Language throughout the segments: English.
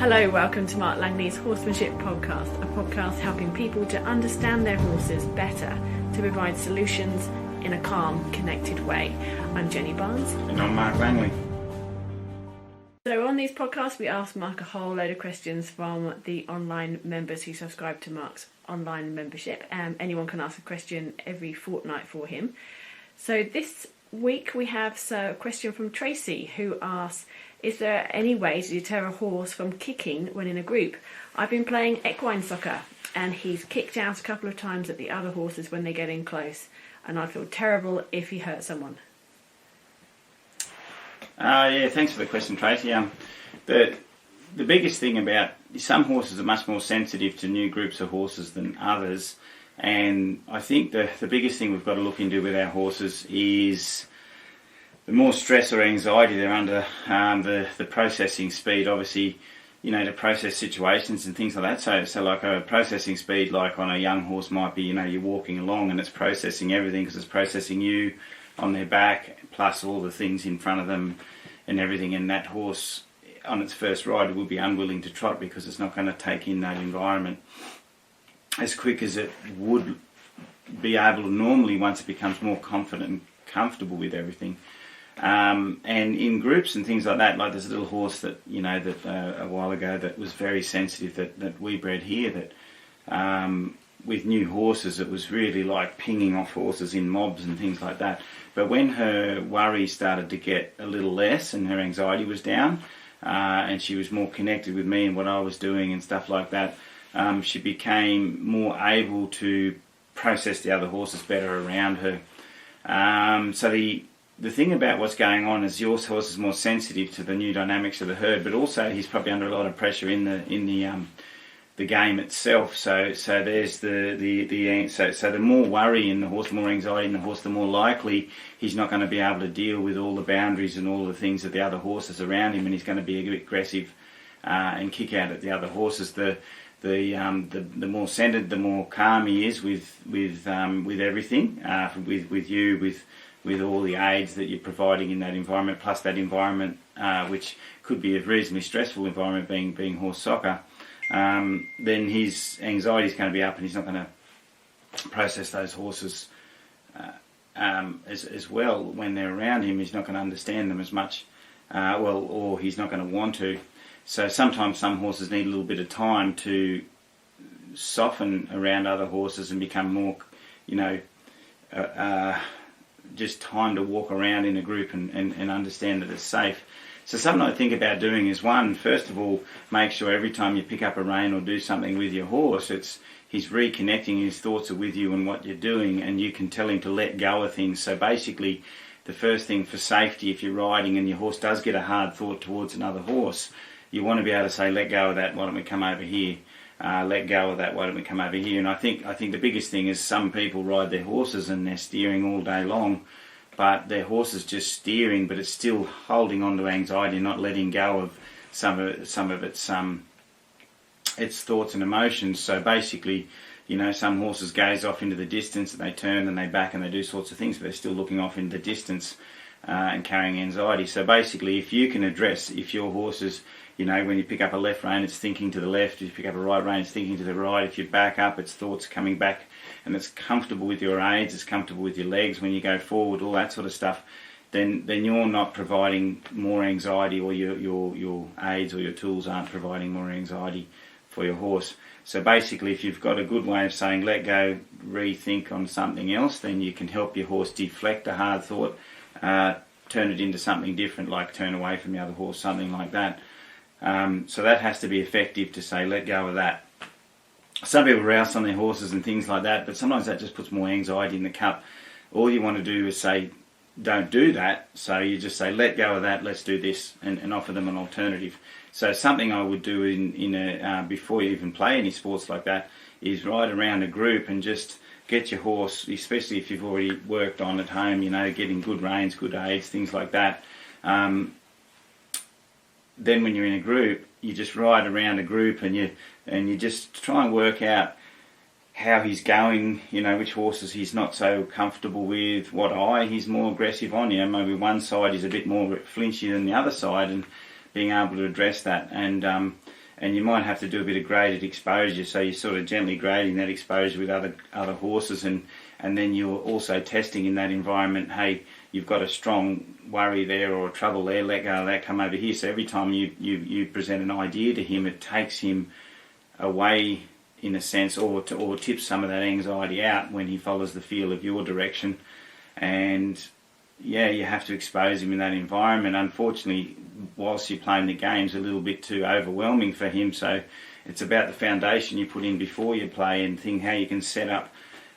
Hello, welcome to Mark Langley's Horsemanship Podcast, a podcast helping people to understand their horses better, to provide solutions in a calm, connected way. I'm Jenny Barnes. And I'm Mark Langley. So on these podcasts we ask Mark a whole load of questions from the online members who subscribe to Mark's online membership. Anyone can ask a question every fortnight for him. So this week we have a question from Tracy, who asks, is there any way to deter a horse from kicking when in a group? I've been playing equine soccer and he's kicked out a couple of times at the other horses when they get in close, and I'd feel terrible if he hurt someone. Yeah, thanks for the question, Tracy. The biggest thing about some horses are much more sensitive to new groups of horses than others, and I think the biggest thing we've got to look into with our horses is the more stress or anxiety they're under, the processing speed, obviously, to process situations and things like that. So like a processing speed, like on a young horse might be, you're walking along and it's processing everything because it's processing you on their back, plus all the things in front of them and everything. And that horse, on its first ride, will be unwilling to trot because it's not going to take in that environment as quick as it would be able to normally once it becomes more confident and comfortable with everything. And in groups and things like that, like there's a little horse that a while ago that was very sensitive that we bred here, that with new horses it was really like pinging off horses in mobs and things like that. But when her worry started to get a little less and her anxiety was down, and she was more connected with me and what I was doing and stuff like that, she became more able to process the other horses better around her. So the thing about what's going on is your horse is more sensitive to the new dynamics of the herd, but also he's probably under a lot of pressure in the game itself. So there's the more worry in the horse, the more anxiety in the horse, the more likely he's not going to be able to deal with all the boundaries and all the things that the other horses around him, and he's going to be a bit aggressive and kick out at the other horses. The more centered, the more calm he is with everything, with you, with all the aids that you're providing in that environment, plus that environment, which could be a reasonably stressful environment, being horse soccer, then his anxiety is going to be up and he's not going to process those horses as well when they're around him. He's not going to understand them as much, or he's not going to want to. So sometimes some horses need a little bit of time to soften around other horses and become more, just time to walk around in a group and understand that it's safe. So something I think about doing is, one, first of all, make sure every time you pick up a rein or do something with your horse, he's reconnecting, his thoughts are with you and what you're doing, and you can tell him to let go of things. So basically, the first thing for safety, if you're riding and your horse does get a hard thought towards another horse, you want to be able to say, let go of that, why don't we come over here? Let go of that, why don't we come over here? And I think the biggest thing is some people ride their horses and they're steering all day long, but their horse is just steering, but it's still holding on to anxiety and not letting go of some of its thoughts and emotions. So basically, some horses gaze off into the distance and they turn and they back and they do sorts of things, but they're still looking off into the distance and carrying anxiety. So basically, if you can address, if your horse is, when you pick up a left rein, it's thinking to the left. If you pick up a right rein, it's thinking to the right. If you back up, its thoughts coming back, and it's comfortable with your aids, it's comfortable with your legs when you go forward, all that sort of stuff, then you're not providing more anxiety, or your aids or your tools aren't providing more anxiety for your horse. So basically, if you've got a good way of saying let go, rethink on something else, then you can help your horse deflect a hard thought, turn it into something different, like turn away from the other horse, something like that. So that has to be effective to say let go of that. Some people rouse on their horses and things like that, but sometimes that just puts more anxiety in the cup. All you want to do is say don't do that, so you just say let go of that, let's do this, and offer them an alternative. So something I would do in before you even play any sports like that is ride around a group and just get your horse, especially if you've already worked on at home, getting good reins, good aids, things like that. Then when you're in a group, you just ride around a group and you just try and work out how he's going, which horses he's not so comfortable with, what eye he's more aggressive on. Maybe one side is a bit more flinchy than the other side, and being able to address that and and you might have to do a bit of graded exposure, so you're sort of gently grading that exposure with other horses, and then you're also testing in that environment, hey, you've got a strong worry there or trouble there, let go of that, come over here. So every time you present an idea to him, it takes him away in a sense, or tips some of that anxiety out when he follows the feel of your direction. And yeah, you have to expose him in that environment. Unfortunately, whilst you're playing the game's a little bit too overwhelming for him, so it's about the foundation you put in before you play, and think how you can set up,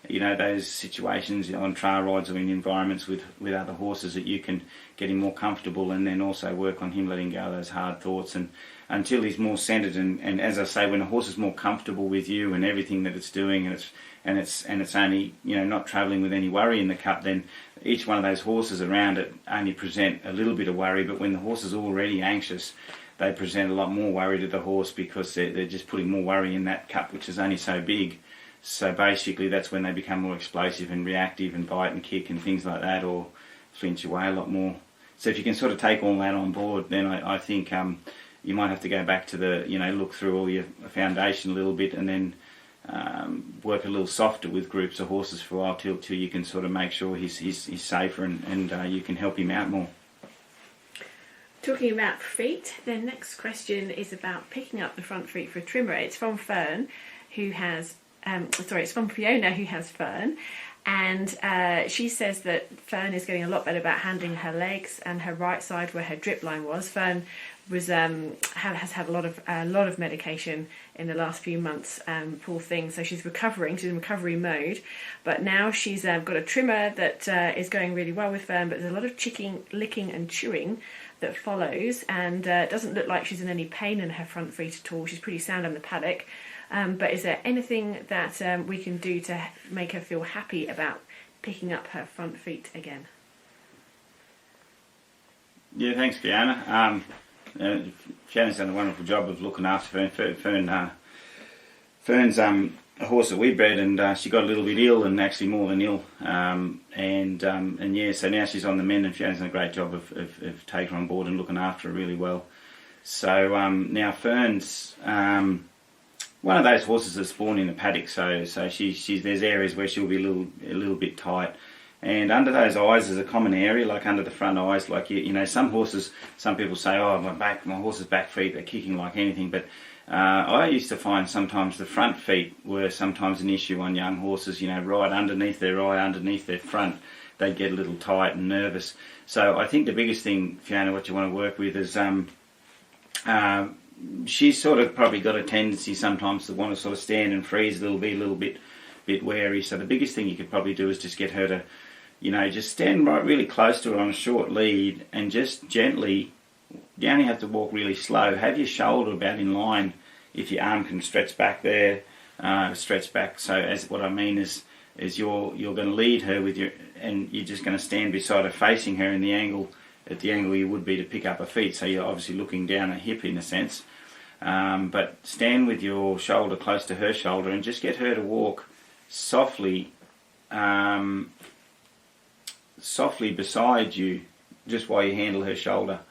you know, those situations on trail rides or in environments with other horses that you can get him more comfortable, and then also work on him letting go of those hard thoughts, and until he's more centered. And as I say, when a horse is more comfortable with you and everything that it's doing, and it's only, you know, not travelling with any worry in the cup, then each one of those horses around it only present a little bit of worry. But when the horse is already anxious, they present a lot more worry to the horse, because they're just putting more worry in that cup, which is only so big. So basically that's when they become more explosive and reactive and bite and kick and things like that, or flinch away a lot more. So if you can sort of take all that on board, then I think you might have to go back to look through all your foundation a little bit, and then work a little softer with groups of horses for a while till you can sort of make sure he's safer, and you can help him out more. Talking about feet, the next question is about picking up the front feet for a trimmer. It's from Fern, who has it's from Fiona, who has Fern, and she says that Fern is getting a lot better about handling her legs, and her right side where her drip line was. Fern was has had a lot of medication in the last few months, poor thing. So she's recovering. She's in recovery mode, but now she's got a trimmer that is going really well with Fern. But there's a lot of licking and chewing that follows, and it doesn't look like she's in any pain in her front feet at all. She's pretty sound on the paddock. But is there anything that we can do to make her feel happy about picking up her front feet again? Yeah, thanks, Fiona. Fiona's done a wonderful job of looking after Fern. Fern's a horse that we bred, and she got a little bit ill, and actually more than ill. And yeah, so now she's on the mend, and Fiona's done a great job of taking her on board and looking after her really well. So now Fern's one of those horses that's born in the paddock, so she's there's areas where she'll be a little bit tight, and under those eyes is a common area, like under the front eyes. Like you know, some horses, some people say, oh, my horse's back feet, they're kicking like anything, but I used to find sometimes the front feet were sometimes an issue on young horses. You know, right underneath their eye, underneath their front, they'd get a little tight and nervous. So I think the biggest thing, Fiona, what you want to work with is she's sort of probably got a tendency sometimes to want to sort of stand and freeze a little bit wary. So the biggest thing you could probably do is just get her to, you know, just stand right really close to her on a short lead, and just gently, you only have to walk really slow. Have your shoulder about in line. If your arm can stretch back there, stretch back. So as what I mean is you're going to lead her with your, and you're just going to stand beside her, facing her in the angle. At the angle you would be to pick up her feet, so you're obviously looking down her hip in a sense. But stand with your shoulder close to her shoulder, and just get her to walk softly beside you, just while you handle her shoulder,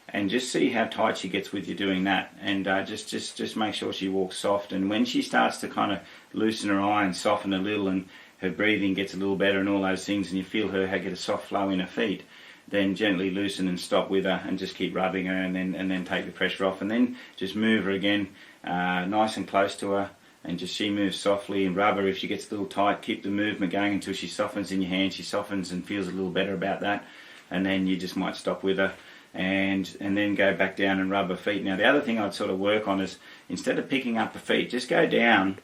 and just see how tight she gets with you doing that. And just make sure she walks soft. And when she starts to kind of loosen her eye and soften a little, and her breathing gets a little better and all those things, and you feel her get a soft flow in her feet, then gently loosen and stop with her, and just keep rubbing her, and then take the pressure off, and then just move her again, nice and close to her, and just she moves softly, and rub her. If she gets a little tight, keep the movement going until she softens in your hand. She softens and feels a little better about that, and then you just might stop with her, and then go back down and rub her feet. Now the other thing I'd sort of work on is, instead of picking up the feet, just go down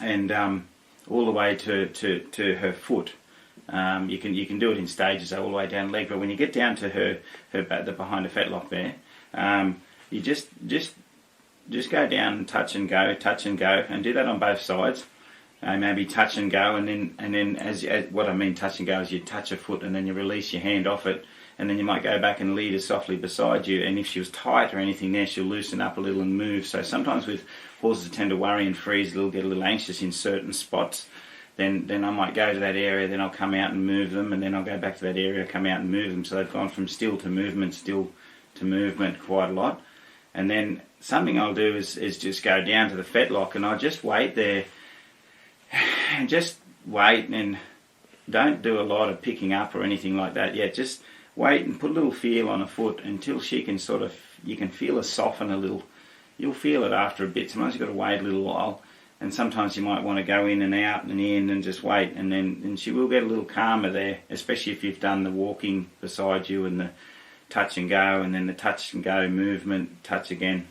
and all the way to her foot. You can do it in stages, all the way down leg, but when you get down to her behind the fetlock there, you just go down and touch and go, and do that on both sides. Maybe touch and go, and then as what I mean touch and go is you touch a foot and then you release your hand off it, and then you might go back and lead her softly beside you. And if she was tight or anything there, she'll loosen up a little and move. So sometimes with horses that tend to worry and freeze, they'll get a little anxious in certain spots. Then I might go to that area, then I'll come out and move them, and then I'll go back to that area, come out and move them. So they've gone from still to movement quite a lot. And then something I'll do is just go down to the fetlock and I just wait there and just wait and don't do a lot of picking up or anything like that yet. Just wait and put a little feel on a foot until she can you can feel her soften a little. You'll feel it after a bit. Sometimes you've got to wait a little while, and sometimes you might want to go in and out and in and just wait, and she will get a little calmer there, especially if you've done the walking beside you and the touch and go, and then the touch and go movement, touch again.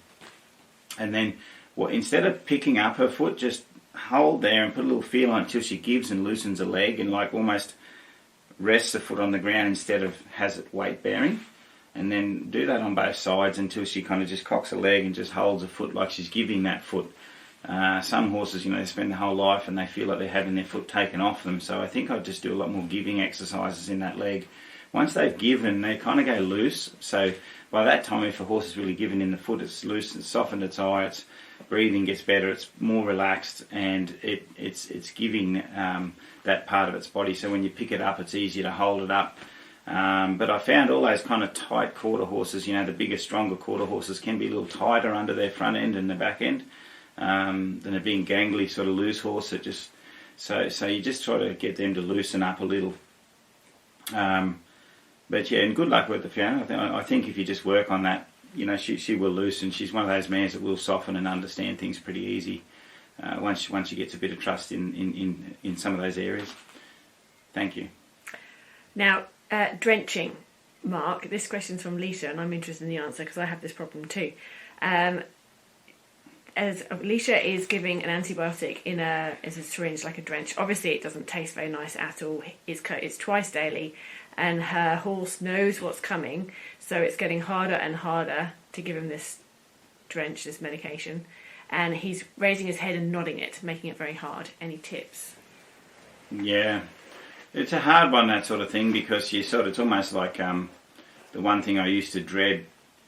And then instead of picking up her foot, just hold there and put a little feel on it until she gives and loosens a leg and like almost rests the foot on the ground instead of has it weight bearing. And then do that on both sides until she kind of just cocks a leg and just holds a foot like she's giving that foot. Some horses, they spend their whole life and they feel like they're having their foot taken off them. So I think I'd just do a lot more giving exercises in that leg. Once they've given, they kind of go loose. So by that time, if a horse is really given in the foot, it's loose, it's softened its eye, its breathing gets better, it's more relaxed, and it's giving that part of its body. So when you pick it up, it's easier to hold it up. But I found all those kind of tight quarter horses, the bigger, stronger quarter horses can be a little tighter under their front end and the back end than a big gangly sort of loose horse. So you just try to get them to loosen up a little. But yeah, and good luck with the Fiona. I think if you just work on that, she will loosen. She's one of those mares that will soften and understand things pretty easy once she gets a bit of trust in some of those areas. Thank you. Now, drenching, Mark. This question's from Lisa, and I'm interested in the answer because I have this problem too. As Alicia is giving an antibiotic in a syringe like a drench. Obviously, it doesn't taste very nice at all. It's twice daily, and her horse knows what's coming, so it's getting harder and harder to give him this drench, this medication, and he's raising his head and nodding it, making it very hard. Any tips? Yeah, it's a hard one, that sort of thing, because it's almost like the one thing I used to dread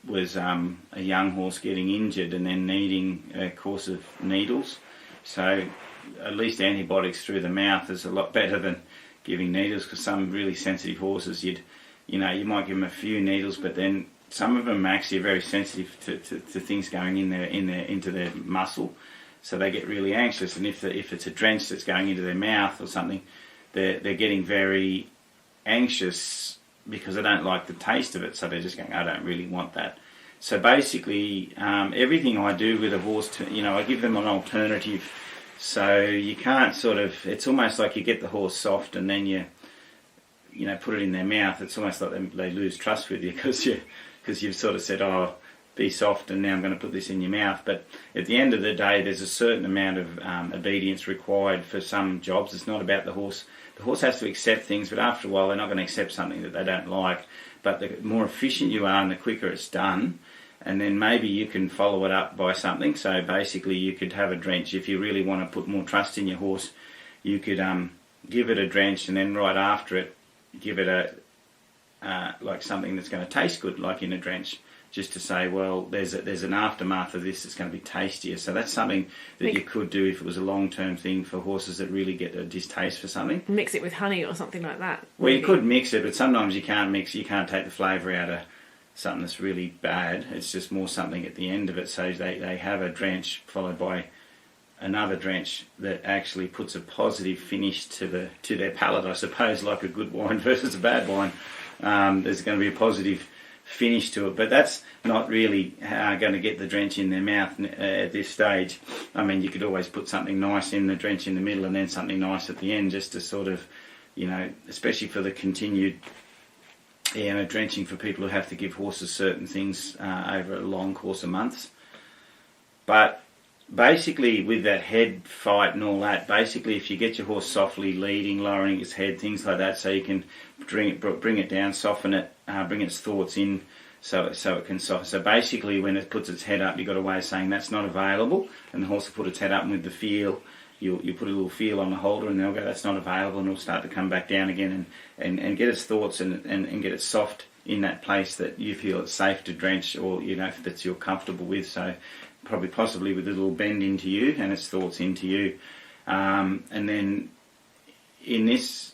was a young horse getting injured and then needing a course of needles. So at least antibiotics through the mouth is a lot better than giving needles, because some really sensitive horses, you might give them a few needles, but then some of them actually are very sensitive to things going into their muscle, so they get really anxious. And if it's a drench that's going into their mouth or something, they're getting very anxious because they don't like the taste of it, so they're just going, I don't really want that. So basically, everything I do with a horse, I give them an alternative. So you can't it's almost like you get the horse soft and then you put it in their mouth. It's almost like they lose trust with you because you've sort of said, oh, be soft, and now I'm going to put this in your mouth. But at the end of the day, there's a certain amount of obedience required for some jobs. It's not about the horse. The horse has to accept things, but after a while, they're not going to accept something that they don't like. But the more efficient you are and the quicker it's done, and then maybe you can follow it up by something. So basically, you could have a drench. If you really want to put more trust in your horse, you could give it a drench, and then right after it, give it like something that's going to taste good, like in a drench, just to say, well, there's an aftermath of this that's going to be tastier. So that's something that you could do if it was a long-term thing for horses that really get a distaste for something. Mix it with honey or something like that. Well, you could mix it, but sometimes you can't mix. You can't take the flavour out of something that's really bad. It's just more something at the end of it. So they have a drench followed by another drench that actually puts a positive finish to their palate, I suppose, like a good wine versus a bad wine. There's going to be a positive finish to it, but that's not really going to get the drench in their mouth at this stage. I mean, you could always put something nice in the drench in the middle and then something nice at the end, just to sort of, especially for the continued drenching for people who have to give horses certain things over a long course of months. But basically, with that head fight and all that, basically if you get your horse softly leading, lowering its head, things like that, so you can bring it down, soften it, bring its thoughts in, so it can soften. So basically, when it puts its head up, you've got a way of saying that's not available, and the horse will put its head up, and with the feel, you put a little feel on the holder, and they'll go, that's not available, and it'll start to come back down again, and get its thoughts and get it soft in that place that you feel it's safe to drench, or that you're comfortable with. So probably possibly with a little bend into you and its thoughts into you, and then in this,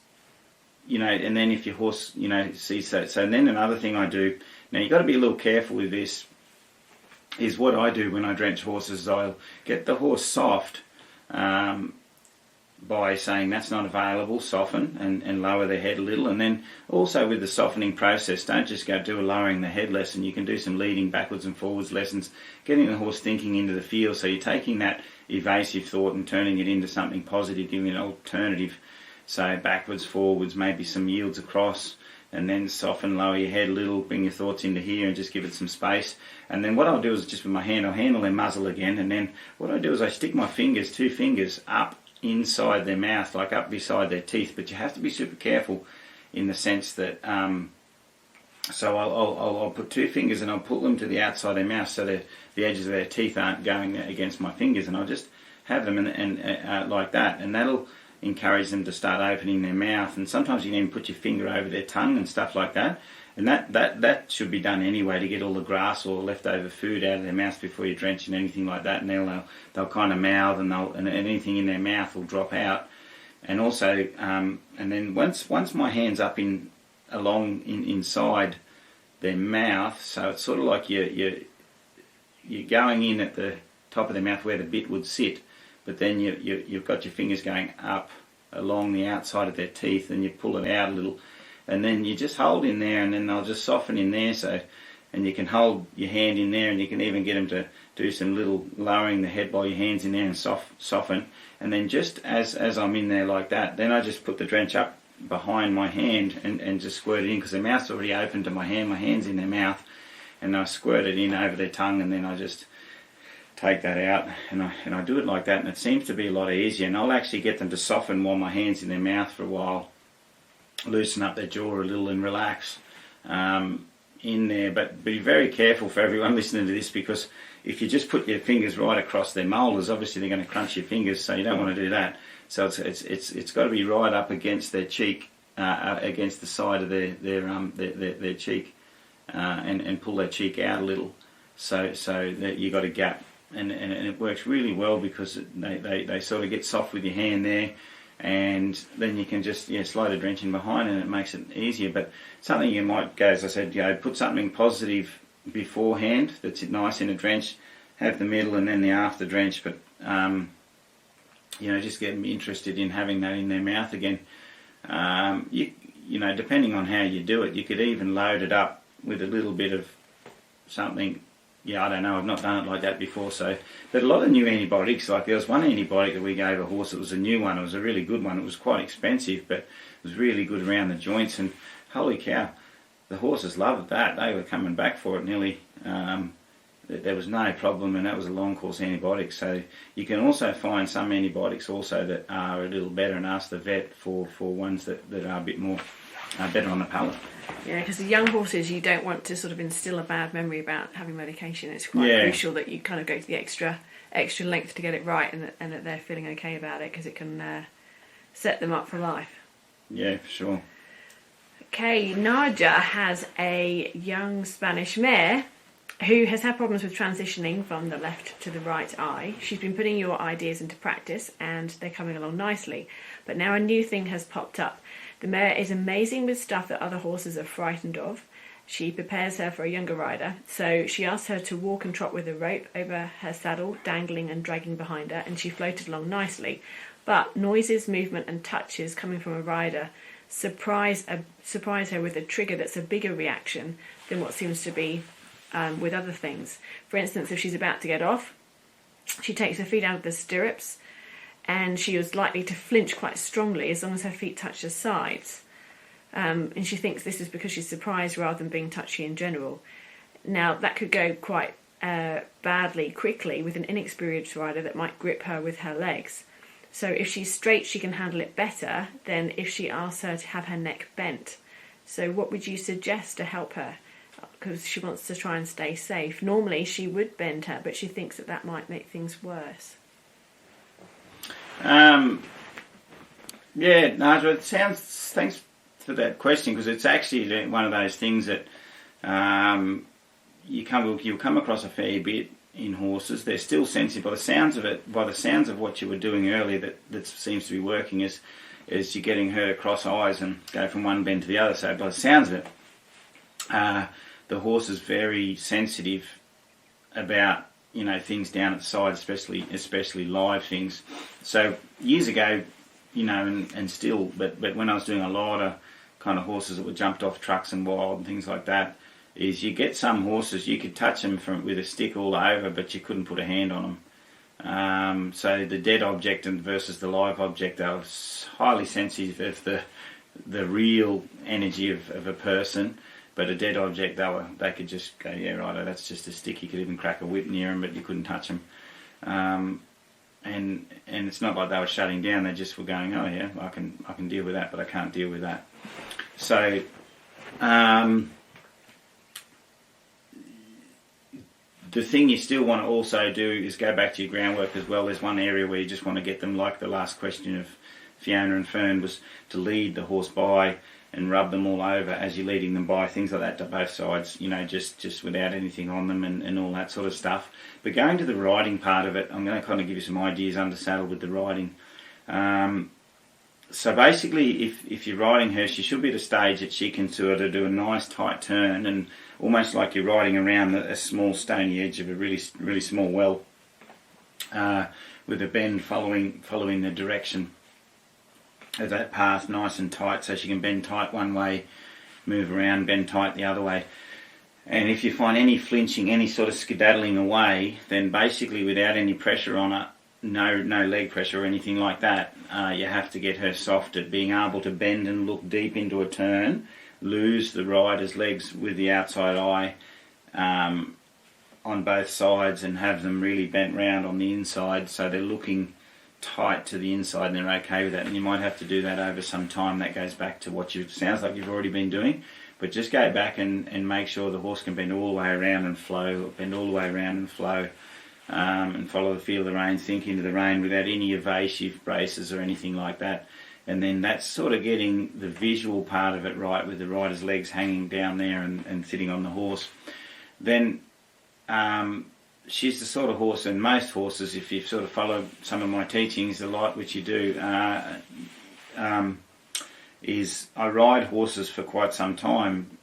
and then if your horse sees that. So then another thing I do, now you've got to be a little careful with this, is what I do when I drench horses. I'll get the horse soft by saying that's not available, soften and lower the head a little. And then also with the softening process, don't just go do a lowering the head lesson. You can do some leading backwards and forwards lessons, getting the horse thinking into the field. So you're taking that evasive thought and turning it into something positive, giving it an alternative. So backwards, forwards, maybe some yields across, and then soften, lower your head a little, bring your thoughts into here and just give it some space. And then what I'll do is just with my hand, I'll handle their muzzle again, and then what I do is I stick my fingers, 2 fingers, up inside their mouth, like up beside their teeth. But you have to be super careful in the sense that, so I'll put 2 fingers and I'll pull them to the outside of their mouth so that the edges of their teeth aren't going against my fingers, and I'll just have them and like that, and that'll encourage them to start opening their mouth. And sometimes you can even put your finger over their tongue and stuff like that, and that should be done anyway to get all the grass or leftover food out of their mouth before you drench and anything like that. And they'll kind of mouth, and anything in their mouth will drop out. And also and then once my hand's up inside their mouth, so it's sort of like you're going in at the top of their mouth where the bit would sit, but then you've got your fingers going up along the outside of their teeth, and you pull it out a little, and then you just hold in there, and then they'll just soften in there. So, and you can hold your hand in there, and you can even get them to do some little lowering the head while your hand's in there and soften. And then just as I'm in there like that, then I just put the drench up behind my hand and just squirt it in, because their mouth's already open to my hand's in their mouth, and I squirt it in over their tongue, and then I just take that out, and I do it like that, and it seems to be a lot easier. And I'll actually get them to soften while my hand's in their mouth for a while, loosen up their jaw a little and relax in there. But be very careful for everyone listening to this, because if you just put your fingers right across their molars, obviously they're going to crunch your fingers, so you don't want to do that. So it's got to be right up against their cheek, against the side of their cheek, and pull their cheek out a little, so that you got a gap. And it works really well, because they sort of get soft with your hand there, and then you can just slide a drench in behind, and it makes it easier. But something you might go, as I said, put something positive beforehand that's nice in a drench, have the middle and then the after drench, but just get them interested in having that in their mouth again. Depending on how you do it, you could even load it up with a little bit of something. I don't know, I've not done it like that before. But a lot of new antibiotics, like there was one antibiotic that we gave a horse, it was a new one, it was a really good one, it was quite expensive, but it was really good around the joints, and holy cow, the horses loved that. They were coming back for it nearly, there was no problem, and that was a long course antibiotic. So you can also find some antibiotics also that are a little better, and ask the vet for ones that are a bit more better on the palate. Yeah, because the young horses, you don't want to sort of instill a bad memory about having medication. It's quite crucial that you kind of go to the extra length to get it right, and that they're feeling okay about it, because it can set them up for life. Yeah, for sure. Okay, Nadia has a young Spanish mare who has had problems with transitioning from the left to the right eye. She's been putting your ideas into practice, and they're coming along nicely. But now a new thing has popped up. The mare is amazing with stuff that other horses are frightened of. She prepares her for a younger rider, so she asks her to walk and trot with a rope over her saddle, dangling and dragging behind her, and she floated along nicely. But noises, movement and touches coming from a rider surprise her with a trigger that's a bigger reaction than what seems to be with other things. For instance, if she's about to get off, she takes her feet out of the stirrups, and she was likely to flinch quite strongly as long as her feet touch the sides. And she thinks this is because she's surprised rather than being touchy in general. Now, that could go quite badly quickly with an inexperienced rider that might grip her with her legs. So if she's straight, she can handle it better than if she asks her to have her neck bent. So what would you suggest to help her? Because she wants to try and stay safe. Normally, she would bend her, but she thinks that might make things worse. Thanks for that question, because it's actually one of those things that you'll come across a fair bit in horses. They're still sensitive. By the sounds of what you were doing earlier, that seems to be working is you're getting her to cross eyes and go from one bend to the other. So by the sounds of it, the horse is very sensitive about things down at the side, especially live things. So years ago, and still, but when I was doing a lot of kind of horses that were jumped off trucks and wild and things like that, is you get some horses you could touch them with a stick all over, but you couldn't put a hand on them. So the dead object versus the live object, they were highly sensitive of the real energy of a person. But a dead object, they could just go, yeah, right, that's just a stick. You could even crack a whip near them, but you couldn't touch them. And it's not like they were shutting down. They just were going, oh yeah, I can deal with that, but I can't deal with that. So the thing you still want to also do is go back to your groundwork as well. There's one area where you just want to get them, like the last question of Fiona and Fern, was to lead the horse by and rub them all over as you're leading them by, things like that to both sides, just without anything on them and all that sort of stuff. But going to the riding part of it, I'm going to kind of give you some ideas under saddle with the riding. So basically, if you're riding her, she should be at a stage that she can sort of do a nice tight turn, and almost like you're riding around a small stony edge of a really, really small well, with a bend following the direction of that path, nice and tight, so she can bend tight one way, move around, bend tight the other way. And if you find any flinching, any sort of skedaddling away, then basically without any pressure on her, no leg pressure or anything like that, you have to get her soft at being able to bend and look deep into a turn, lose the rider's legs with the outside eye on both sides, and have them really bent round on the inside so they're looking tight to the inside and they're okay with that. And you might have to do that over some time. That goes back to what sounds like you've already been doing, but just go back and make sure the horse can bend all the way around and flow, and follow the feel of the rein, sink into the rein without any evasive braces or anything like that. And then that's sort of getting the visual part of it right, with the rider's legs hanging down there and sitting on the horse. Then she's the sort of horse, and most horses, if you sort of follow some of my teachings, the light which you do, is I ride horses for quite some time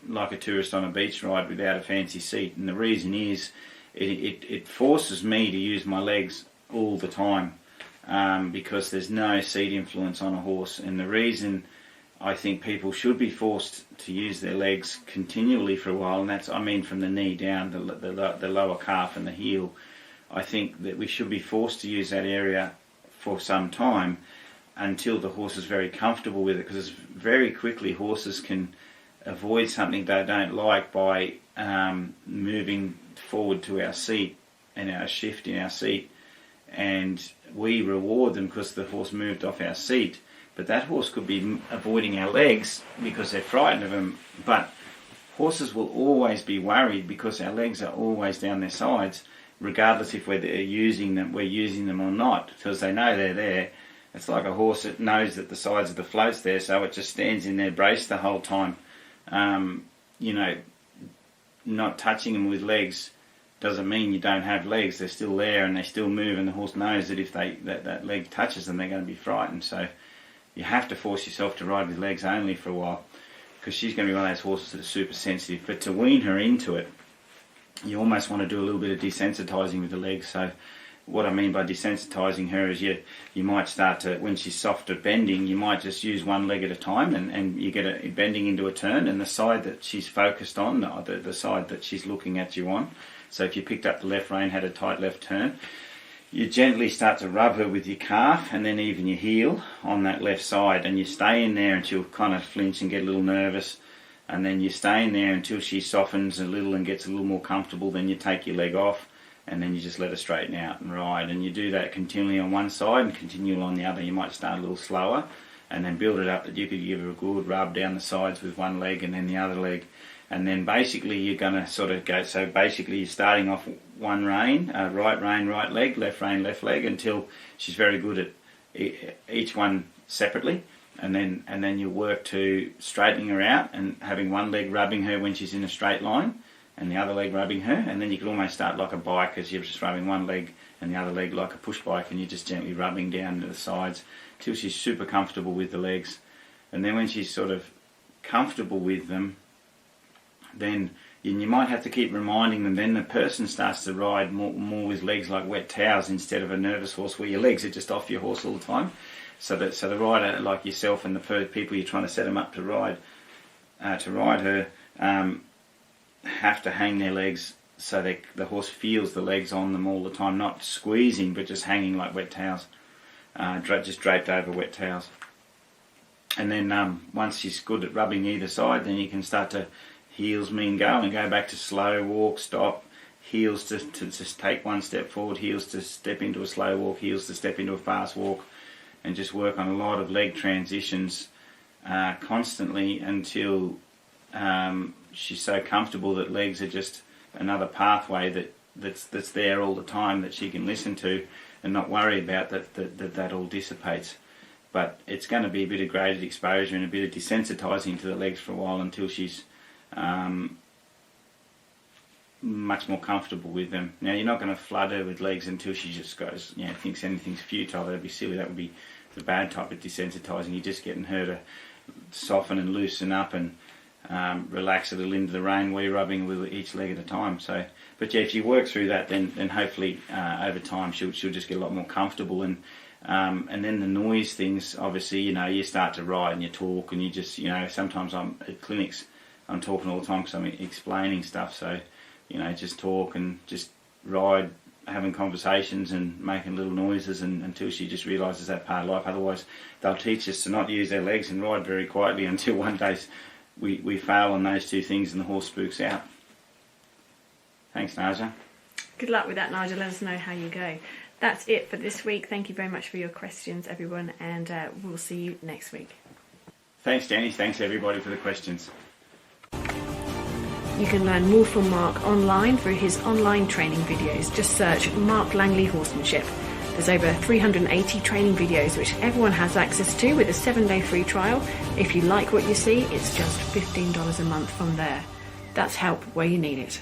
like a tourist on a beach ride without a fancy seat. And the reason is it forces me to use my legs all the time, because there's no seat influence on a horse. And the reason I think people should be forced to use their legs continually for a while, and that's, from the knee down, the lower calf and the heel, I think that we should be forced to use that area for some time until the horse is very comfortable with it, because very quickly horses can avoid something they don't like by moving forward to our seat and our shift in our seat, and we reward them because the horse moved off our seat. But that horse could be avoiding our legs because they're frightened of them. But horses will always be worried because our legs are always down their sides, regardless if we're using them or not, because they know they're there. It's like a horse that knows that the sides of the float's there, so it just stands in their brace the whole time. Not touching them with legs doesn't mean you don't have legs. They're still there and they still move, and the horse knows that if that leg touches them, they're going to be frightened. So you have to force yourself to ride with legs only for a while, because she's going to be one of those horses that are super sensitive. But to wean her into it, you almost want to do a little bit of desensitizing with the legs. So what I mean by desensitizing her is you might start to, when she's soft at bending, you might just use one leg at a time, and you get a bending into a turn, and the side that she's focused on, the side that she's looking at you on. So if you picked up the left rein, had a tight left turn, you gently start to rub her with your calf and then even your heel on that left side, and you stay in there until she'll kind of flinch and get a little nervous, and then you stay in there until she softens a little and gets a little more comfortable. Then you take your leg off, and then you just let her straighten out and ride. And you do that continually on one side and continually on the other. You might start a little slower and then build it up that you could give her a good rub down the sides with one leg and then the other leg. And then basically you're going to sort of go, so basically you're starting off one rein, right rein, right leg, left rein, left leg, until she's very good at each one separately. And then you work to straightening her out and having one leg rubbing her when she's in a straight line and the other leg rubbing her. And then you can almost start like a bike, as you're just rubbing one leg and the other leg like a push bike, and you're just gently rubbing down to the sides till she's super comfortable with the legs. And then when she's sort of comfortable with them, then and you might have to keep reminding them. Then the person starts to ride more with legs like wet towels instead of a nervous horse where your legs are just off your horse all the time. So the rider, like yourself and the people you're trying to set them up to ride her, have to hang their legs so that the horse feels the legs on them all the time, not squeezing but just hanging like wet towels, just draped over wet towels. And then once she's good at rubbing either side, then you can start to heels mean go and go back to slow walk, stop, heels to just take one step forward, heels to step into a slow walk, heels to step into a fast walk, and just work on a lot of leg transitions constantly until she's so comfortable that legs are just another pathway that's there all the time that she can listen to and not worry about that all dissipates. But it's going to be a bit of graded exposure and a bit of desensitising to the legs for a while until she's much more comfortable with them. Now, you're not going to flood her with legs until she just goes, thinks anything's futile. That'd be silly. That would be the bad type of desensitising. You're just getting her to soften and loosen up and relax a little into the rein where you're rubbing with each leg at a time. So, but if you work through that, then hopefully over time she'll just get a lot more comfortable. And then the noise things, obviously, you start to ride and you talk and you just, sometimes I'm at clinics, I'm talking all the time because I'm explaining stuff. So, just talk and just ride, having conversations and making little noises until she just realises that part of life. Otherwise, they'll teach us to not use their legs and ride very quietly until one day we fail on those two things and the horse spooks out. Thanks, Naja. Good luck with that, Nigel. Let us know how you go. That's it for this week. Thank you very much for your questions, everyone, and we'll see you next week. Thanks, Danny. Thanks, everybody, for the questions. You can learn more from Mark online through his online training videos. Just search Mark Langley Horsemanship. There's over 380 training videos which everyone has access to with a 7-day free trial. If you like what you see, it's just $15 a month from there. That's help where you need it.